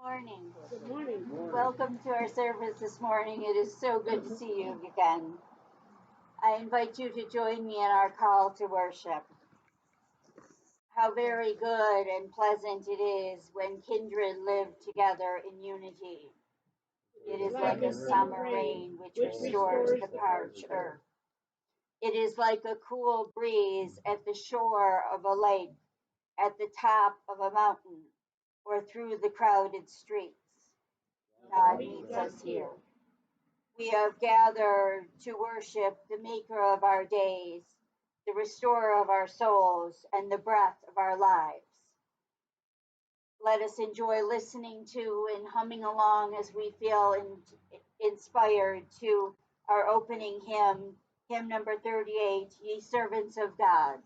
Morning. Good morning. Welcome to our service this morning. It is so good to see you again. I invite you to join me in our call to worship. How very good and pleasant it is when kindred live together in unity. It is like a summer rain which restores the parched earth. It is like a cool breeze at the shore of a lake, at the top of a mountain, or through the crowded streets. God meets us here. We have gathered to worship the Maker of our days, the Restorer of our souls, and the breath of our lives. Let us enjoy listening to and humming along as we feel inspired to our opening hymn, hymn number 38, Ye Servants of God.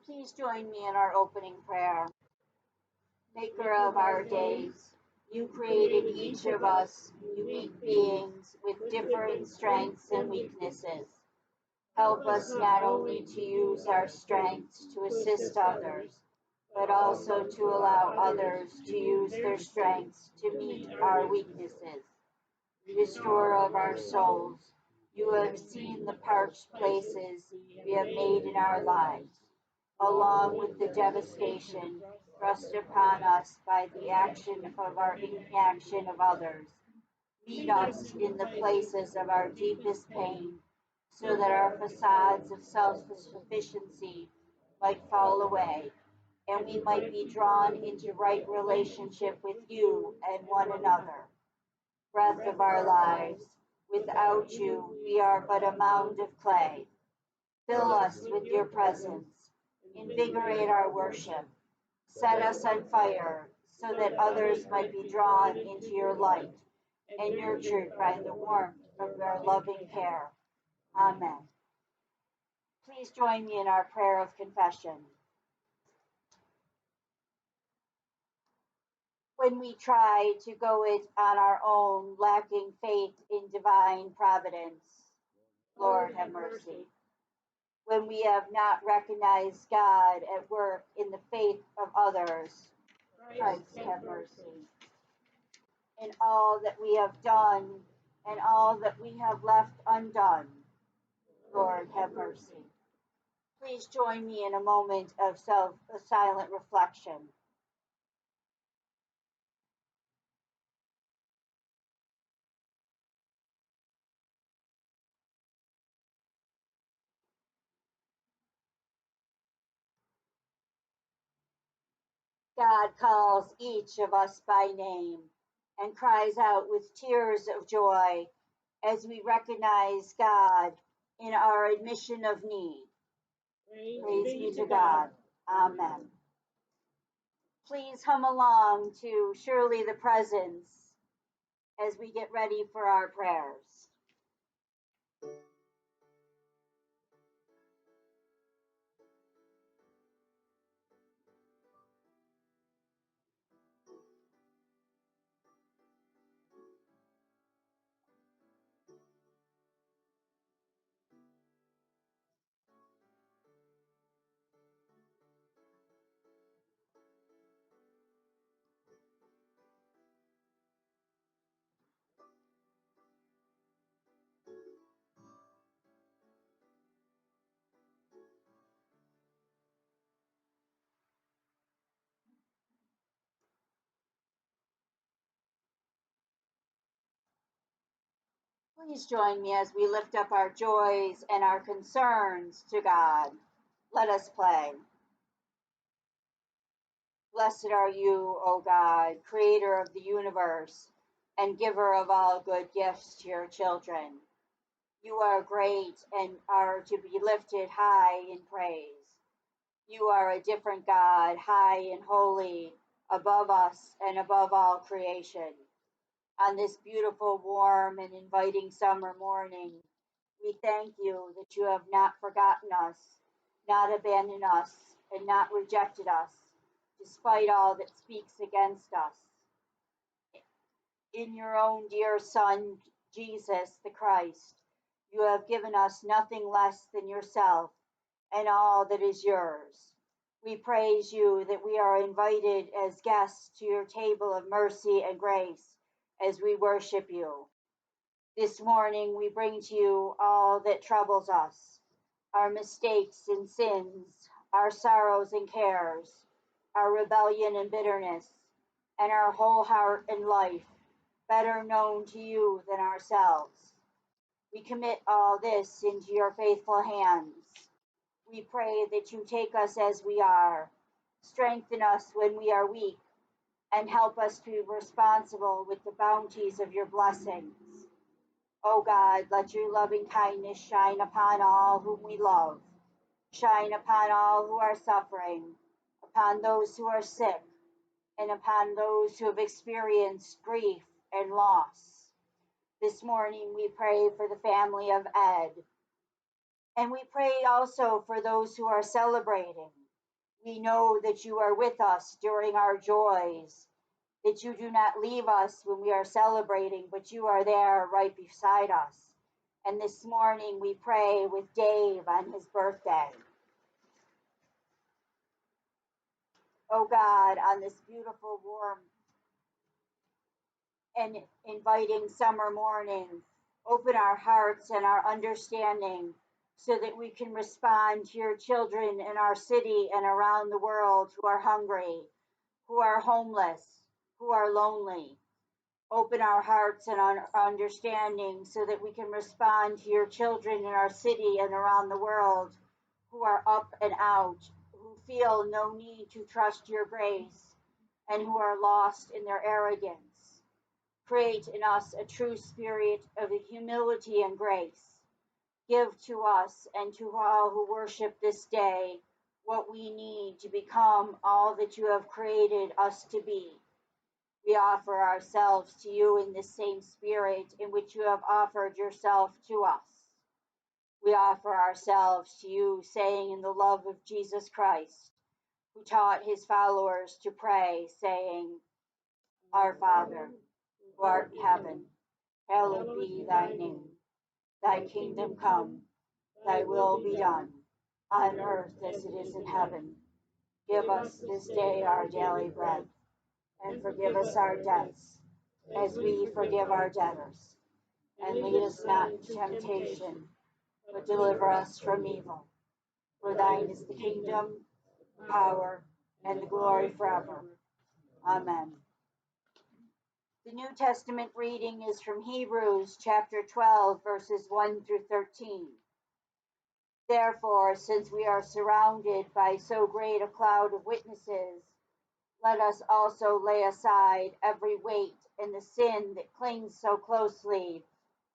Please join me in our opening prayer. Maker of our days, you created each of us unique beings with different strengths and weaknesses. Help us not only to use our strengths to assist others, but also to allow others to use their strengths to meet our weaknesses. Restorer of our souls, you have seen the parched places we have made in our lives, along with the devastation thrust upon us by the action of our inaction of others. Meet us in the places of our deepest pain, so that our facades of self sufficiency might fall away, and we might be drawn into right relationship with you and one another. Breath of our lives, without you, we are but a mound of clay. Fill us with your presence. Invigorate our worship. Set us on fire so that others might be drawn into your light and nurtured by the warmth of your loving care. Amen. Please join me in our prayer of confession. When we try to go it on our own, lacking faith in divine providence, Lord have mercy. When we have not recognized God at work in the faith of others, Christ have mercy. In all that we have done and all that we have left undone, Lord have mercy. Please join me in a moment of silent reflection. God calls each of us by name and cries out with tears of joy as we recognize God in our admission of need. Praise be to God. Amen. Please hum along to Surely the Presence as we get ready for our prayers. Please join me as we lift up our joys and our concerns to God. Let us pray. Blessed are you, O God, creator of the universe and giver of all good gifts to your children. You are great and are to be lifted high in praise. You are a different God, high and holy, above us and above all creation. On this beautiful, warm, and inviting summer morning, we thank you that you have not forgotten us, not abandoned us, and not rejected us, despite all that speaks against us. In your own dear Son, Jesus the Christ, you have given us nothing less than yourself and all that is yours. We praise you that we are invited as guests to your table of mercy and grace as we worship you. This morning we bring to you all that troubles us, our mistakes and sins, our sorrows and cares, our rebellion and bitterness, and our whole heart and life, better known to you than ourselves. We commit all this into your faithful hands. We pray that you take us as we are, strengthen us when we are weak, and help us to be responsible with the bounties of your blessings. O God, let your loving kindness shine upon all whom we love, shine upon all who are suffering, upon those who are sick, and upon those who have experienced grief and loss. This morning we pray for the family of Ed, and we pray also for those who are celebrating. We know that you are with us during our joys, that you do not leave us when we are celebrating, but you are there right beside us. And this morning we pray with Dave on his birthday. Oh God, on this beautiful, warm, and inviting summer morning, open our hearts and our understanding so that we can respond to your children in our city and around the world who are hungry, who are homeless, who are lonely. Open our hearts and our understanding so that we can respond to your children in our city and around the world who are up and out, who feel no need to trust your grace, and who are lost in their arrogance. Create in us a true spirit of humility and grace. Give to us and to all who worship this day what we need to become all that you have created us to be. We offer ourselves to you in the same spirit in which you have offered yourself to us. We offer ourselves to you, saying in the love of Jesus Christ, who taught his followers to pray, saying, Our Father, who art in heaven, hallowed be thy name. Thy kingdom come, thy will be done, on earth as it is in heaven. Give us this day our daily bread, and forgive us our debts, as we forgive our debtors. And lead us not into temptation, but deliver us from evil. For thine is the kingdom, the power, and the glory forever. Amen. The New Testament reading is from Hebrews chapter 12, verses 1 through 13. Therefore, since we are surrounded by so great a cloud of witnesses, let us also lay aside every weight and the sin that clings so closely,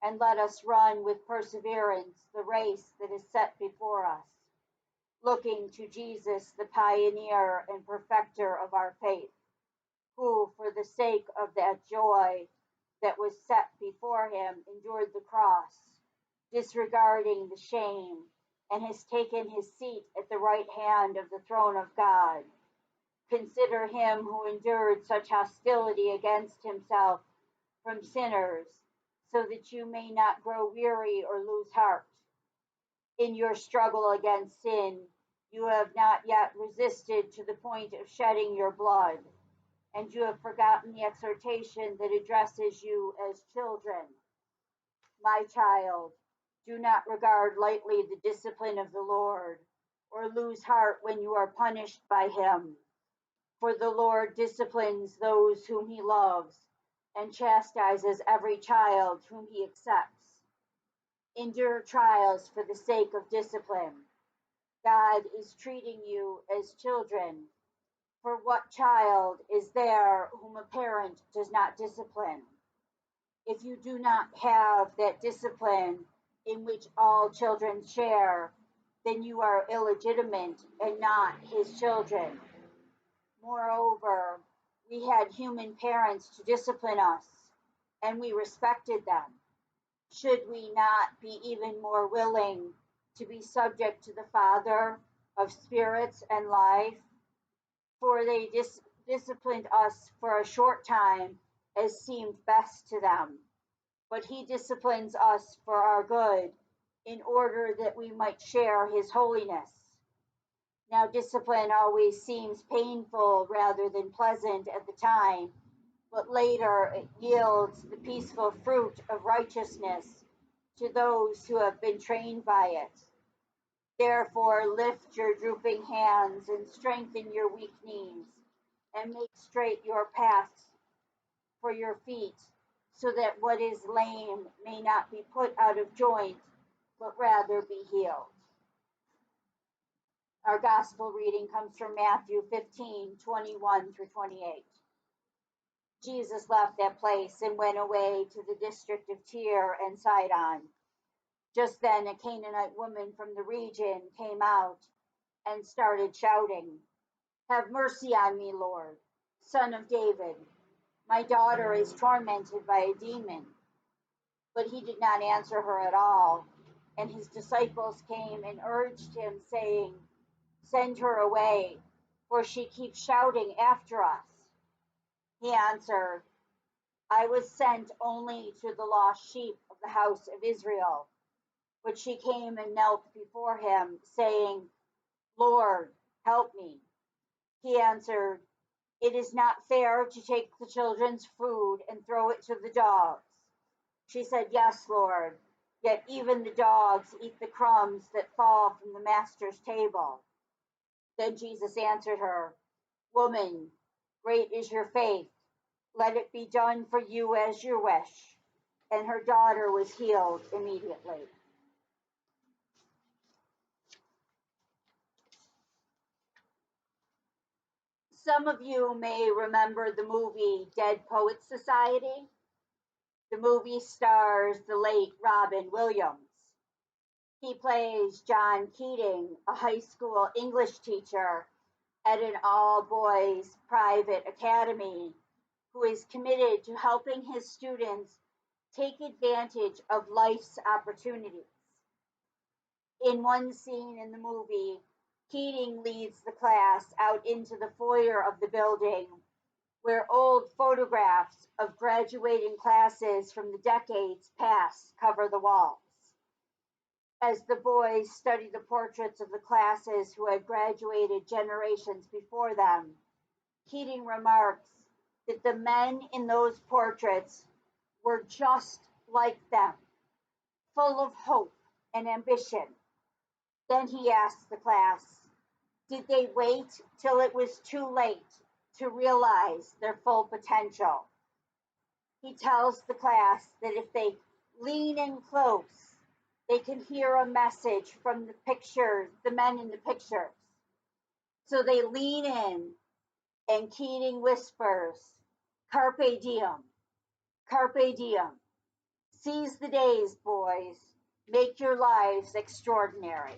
and let us run with perseverance the race that is set before us, looking to Jesus, the pioneer and perfecter of our faith, who, for the sake of that joy that was set before him, endured the cross, disregarding the shame, and has taken his seat at the right hand of the throne of God. Consider him who endured such hostility against himself from sinners, so that you may not grow weary or lose heart. In your struggle against sin, you have not yet resisted to the point of shedding your blood, and you have forgotten the exhortation that addresses you as children. My child, do not regard lightly the discipline of the Lord, or lose heart when you are punished by him. For the Lord disciplines those whom he loves, and chastises every child whom he accepts. Endure trials for the sake of discipline. God is treating you as children. For what child is there whom a parent does not discipline? If you do not have that discipline in which all children share, then you are illegitimate and not his children. Moreover, we had human parents to discipline us, and we respected them. Should we not be even more willing to be subject to the Father of spirits and life? For they disciplined us for a short time as seemed best to them. But he disciplines us for our good, in order that we might share his holiness. Now, discipline always seems painful rather than pleasant at the time, but later it yields the peaceful fruit of righteousness to those who have been trained by it. Therefore, lift your drooping hands and strengthen your weak knees, and make straight your paths for your feet, so that what is lame may not be put out of joint, but rather be healed. Our gospel reading comes from Matthew 15:21 through 28. Jesus left that place and went away to the district of Tyre and Sidon. Just then, a Canaanite woman from the region came out and started shouting, "Have mercy on me, Lord, Son of David. My daughter is tormented by a demon." But he did not answer her at all. And his disciples came and urged him, saying, "Send her away, for she keeps shouting after us." He answered, "I was sent only to the lost sheep of the house of Israel." But she came and knelt before him, saying, "Lord, help me." He answered, "It is not fair to take the children's food and throw it to the dogs." She said, "Yes, Lord, yet even the dogs eat the crumbs that fall from the master's table." Then Jesus answered her, "Woman, great is your faith. Let it be done for you as you wish." And her daughter was healed immediately. Some of you may remember the movie Dead Poets Society. The movie stars the late Robin Williams. He plays John Keating, a high school English teacher at an all-boys private academy who is committed to helping his students take advantage of life's opportunities. In one scene in the movie, Keating leads the class out into the foyer of the building, where old photographs of graduating classes from the decades past cover the walls. As the boys study the portraits of the classes who had graduated generations before them, Keating remarks that the men in those portraits were just like them, full of hope and ambition. Then he asks the class, did they wait till it was too late to realize their full potential? He tells the class that if they lean in close, they can hear a message from the pictures, the men in the pictures. So they lean in, and Keating whispers, "Carpe diem, carpe diem. Seize the days, boys. Make your lives extraordinary."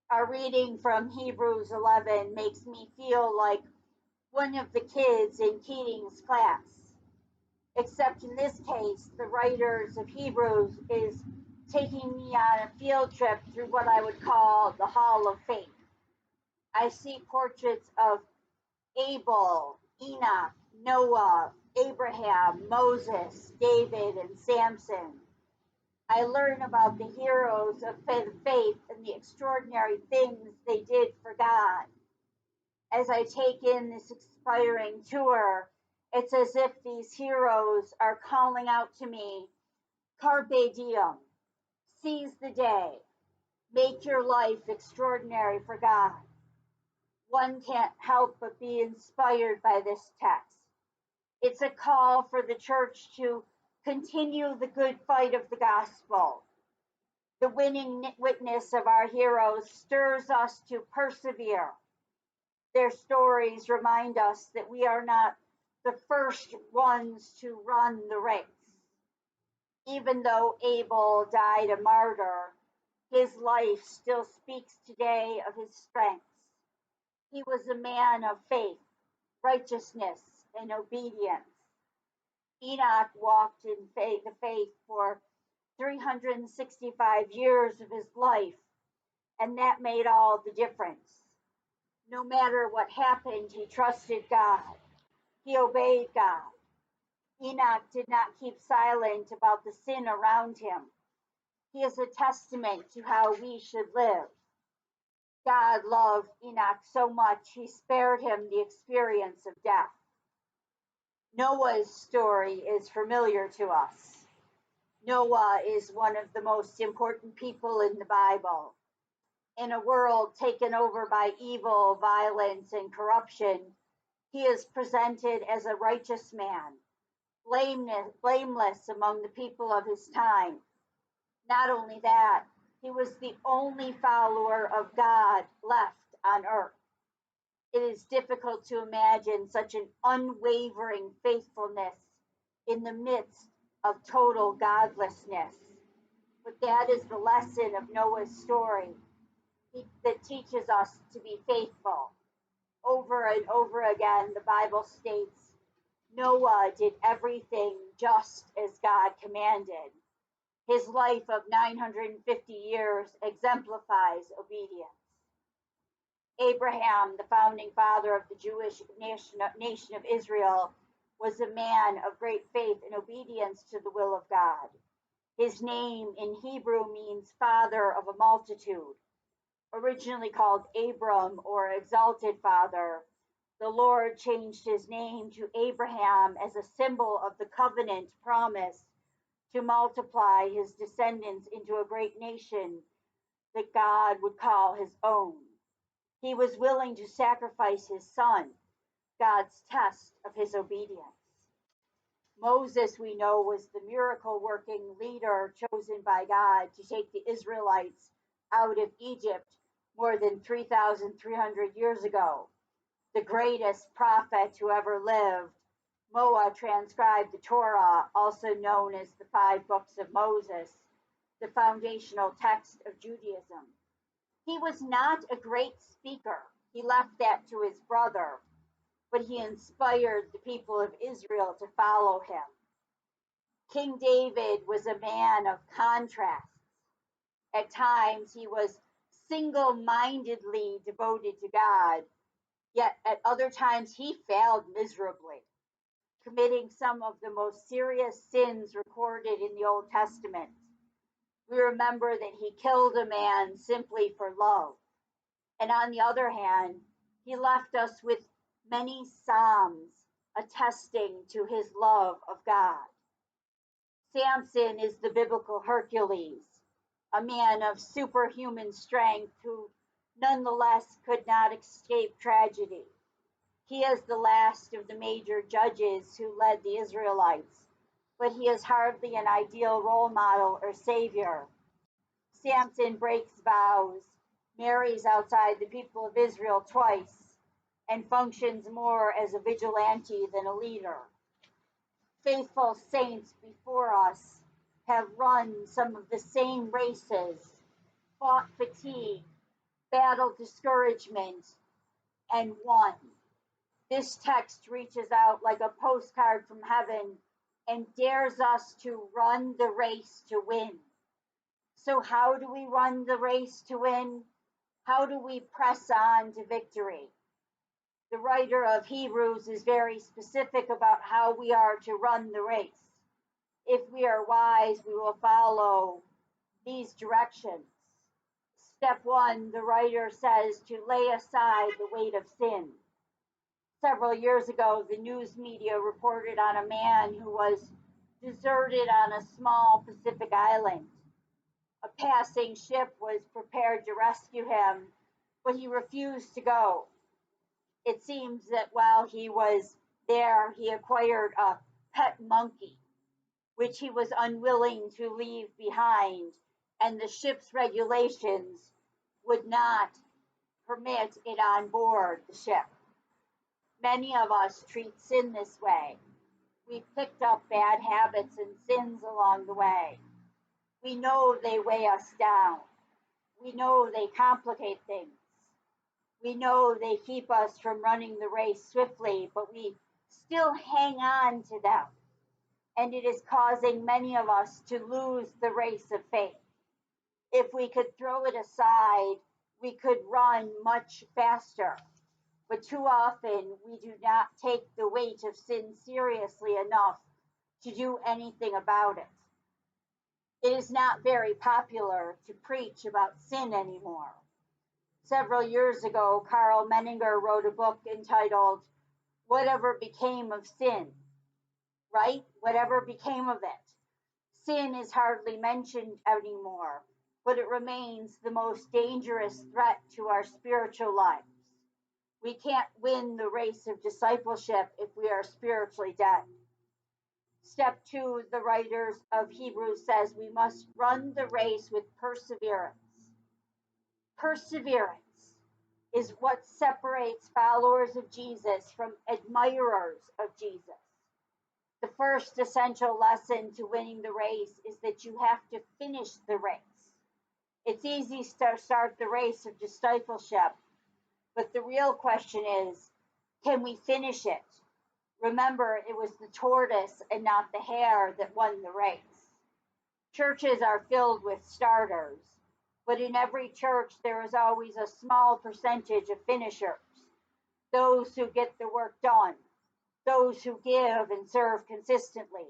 Our reading from Hebrews 11 makes me feel like one of the kids in Keating's class. Except in this case, the writers of Hebrews is taking me on a field trip through what I would call the Hall of Faith. I see portraits of Abel, Enoch, Noah, Abraham, Moses, David, and Samson. I learn about the heroes of faith and the extraordinary things they did for God. As I take in this inspiring tour, it's as if these heroes are calling out to me, "Carpe diem, seize the day, make your life extraordinary for God." One can't help but be inspired by this text. It's a call for the church to Continue the good fight of the gospel. The winning witness of our heroes stirs us to persevere. Their stories remind us that we are not the first ones to run the race. Even though Abel died a martyr, his life still speaks today of his strengths. He was a man of faith, righteousness, and obedience. Enoch walked in the faith for 365 years of his life, and that made all the difference. No matter what happened, he trusted God. He obeyed God. Enoch did not keep silent about the sin around him. He is a testament to how we should live. God loved Enoch so much, he spared him the experience of death. Noah's story is familiar to us. Noah is one of the most important people in the Bible. In a world taken over by evil, violence, and corruption, he is presented as a righteous man, blameless among the people of his time. Not only that, he was the only follower of God left on earth. It is difficult to imagine such an unwavering faithfulness in the midst of total godlessness. But that is the lesson of Noah's story that teaches us to be faithful. Over and over again, the Bible states Noah did everything just as God commanded. His life of 950 years exemplifies obedience. Abraham, the founding father of the Jewish nation of Israel, was a man of great faith and obedience to the will of God. His name in Hebrew means father of a multitude. Originally called Abram or exalted father, the Lord changed his name to Abraham as a symbol of the covenant promise to multiply his descendants into a great nation that God would call his own. He was willing to sacrifice his son, God's test of his obedience. Moses, we know, was the miracle working leader chosen by God to take the Israelites out of Egypt more than 3,300 years ago. The greatest prophet who ever lived, Noah transcribed the Torah, also known as the 5 books of Moses, the foundational text of Judaism. He was not a great speaker. He left that to his brother, but he inspired the people of Israel to follow him. King David was a man of contrasts. At times, he was single-mindedly devoted to God, yet at other times he failed miserably, committing some of the most serious sins recorded in the Old Testament. We remember that he killed a man simply for love. And on the other hand, he left us with many Psalms attesting to his love of God. Samson is the biblical Hercules, a man of superhuman strength who nonetheless could not escape tragedy. He is the last of the major judges who led the Israelites, but he is hardly an ideal role model or savior. Samson breaks vows, marries outside the people of Israel twice, and functions more as a vigilante than a leader. Faithful saints before us have run some of the same races, fought fatigue, battled discouragement, and won. This text reaches out like a postcard from heaven and dares us to run the race to win. So, how do we run the race to win? How do we press on to victory? The writer of Hebrews is very specific about how we are to run the race. If we are wise, we will follow these directions. Step 1, the writer says to lay aside the weight of sin. Several years ago, the news media reported on a man who was deserted on a small Pacific island. A passing ship was prepared to rescue him, but he refused to go. It seems that while he was there, he acquired a pet monkey. which he was unwilling to leave behind, and the ship's regulations would not permit it on board the ship. Many of us treat sin this way. We've picked up bad habits and sins along the way. We know they weigh us down. We know they complicate things. We know they keep us from running the race swiftly, but we still hang on to them. And it is causing many of us to lose the race of faith. If we could throw it aside, we could run much faster. But too often, we do not take the weight of sin seriously enough to do anything about it. It is not very popular to preach about sin anymore. Several years ago, Carl Menninger wrote a book entitled Whatever Became of Sin, right? Whatever became of it. Sin is hardly mentioned anymore, but it remains the most dangerous threat to our spiritual lives. We can't win the race of discipleship if we are spiritually dead. Step 2, the writers of Hebrews says we must run the race with perseverance. Perseverance is what separates followers of Jesus from admirers of Jesus. The first essential lesson to winning the race is that you have to finish the race. It's easy to start the race of discipleship, but the real question is, can we finish it? Remember, it was the tortoise and not the hare that won the race. Churches are filled with starters, but in every church there is always a small percentage of finishers, those who get the work done, those who give and serve consistently,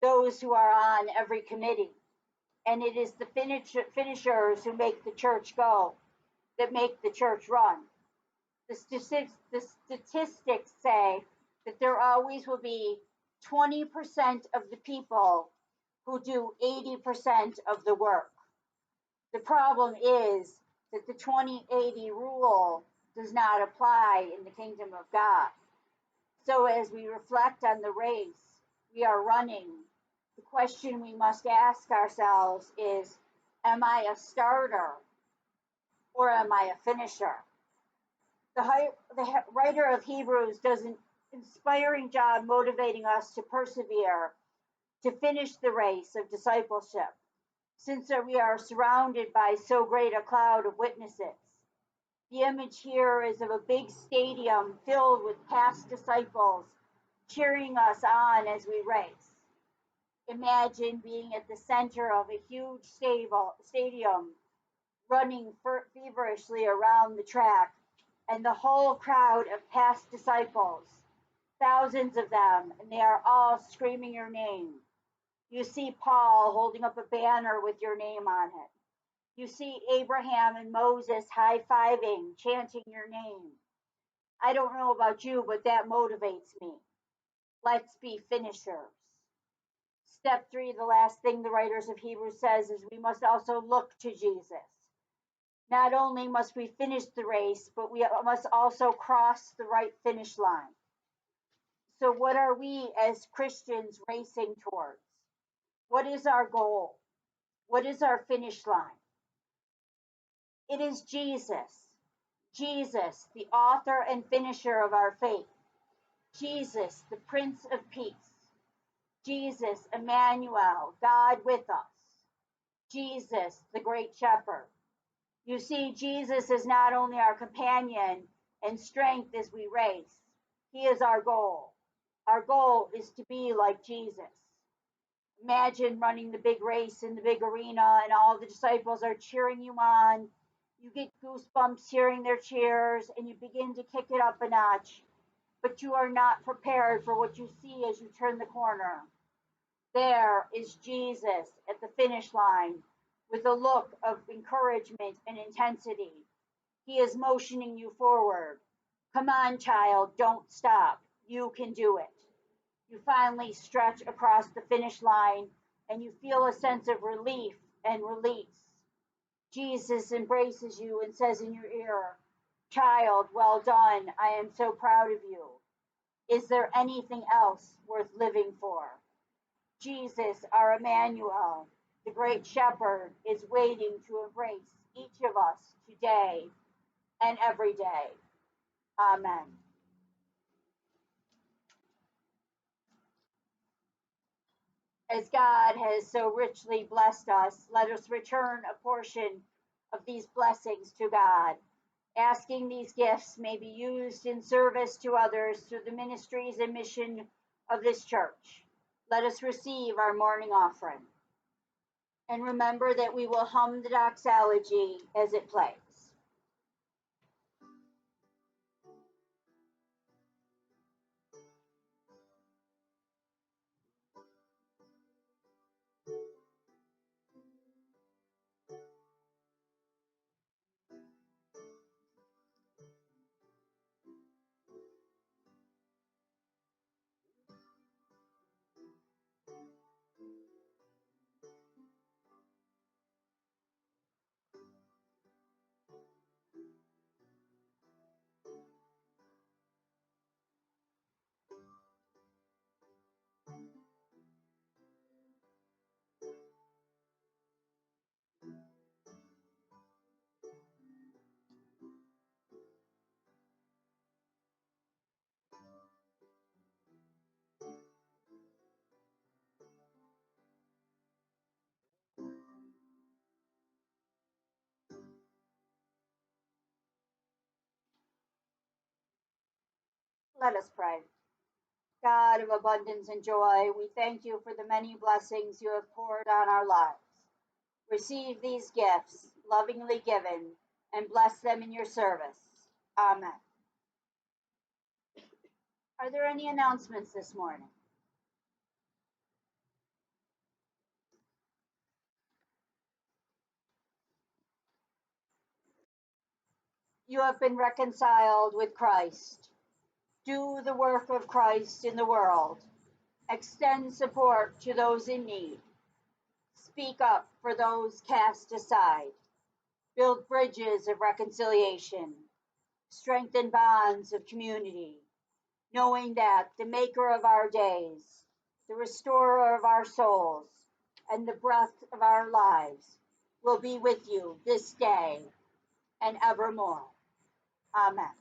those who are on every committee. And it is the finishers who make the church go, that make the church run. The statistics say that there always will be 20% of the people who do 80% of the work. The problem is that the 20-80 rule does not apply in the kingdom of God. So as we reflect on the race we are running, the question we must ask ourselves is, am I a starter or am I a finisher? The writer of Hebrews does an inspiring job motivating us to persevere, to finish the race of discipleship, since we are surrounded by so great a cloud of witnesses. The image here is of a big stadium filled with past disciples cheering us on as we race. Imagine being at the center of a huge stadium, running feverishly around the track, and the whole crowd of past disciples, thousands of them, and they are all screaming your name. You see Paul holding up a banner with your name on it. You see Abraham and Moses high-fiving, chanting your name. I don't know about you, but that motivates me. Let's be finishers. Step 3, the last thing the writers of Hebrews says is we must also look to Jesus. Not only must we finish the race, but we must also cross the right finish line. So what are we as Christians racing towards? What is our goal? What is our finish line? It is Jesus. Jesus, the author and finisher of our faith. Jesus, the Prince of Peace. Jesus, Emmanuel, God with us. Jesus, the Great Shepherd. You see, Jesus is not only our companion and strength as we race, he is our goal. Our goal is to be like Jesus. Imagine running the big race in the big arena and all the disciples are cheering you on. You get goosebumps hearing their cheers and you begin to kick it up a notch, but you are not prepared for what you see as you turn the corner. There is Jesus at the finish line with a look of encouragement and intensity. He is motioning you forward. Come on, child, don't stop. You can do it. You finally stretch across the finish line and you feel a sense of relief and release. Jesus embraces you and says in your ear, child, well done. I am so proud of you. Is there anything else worth living for? Jesus, our Emmanuel, the great shepherd, is waiting to embrace each of us today and every day. Amen. As God has so richly blessed us, let us return a portion of these blessings to God, asking these gifts may be used in service to others through the ministries and mission of this church. Let us receive our morning offering. And remember that we will hum the doxology as it plays. Let us pray. God of abundance and joy, we thank you for the many blessings you have poured on our lives. Receive these gifts, lovingly given, and bless them in your service. Amen. Are there any announcements this morning? You have been reconciled with Christ. Do the work of Christ in the world. Extend support to those in need. Speak up for those cast aside. Build bridges of reconciliation. Strengthen bonds of community, knowing that the maker of our days, the restorer of our souls, and the breath of our lives will be with you this day and evermore. Amen.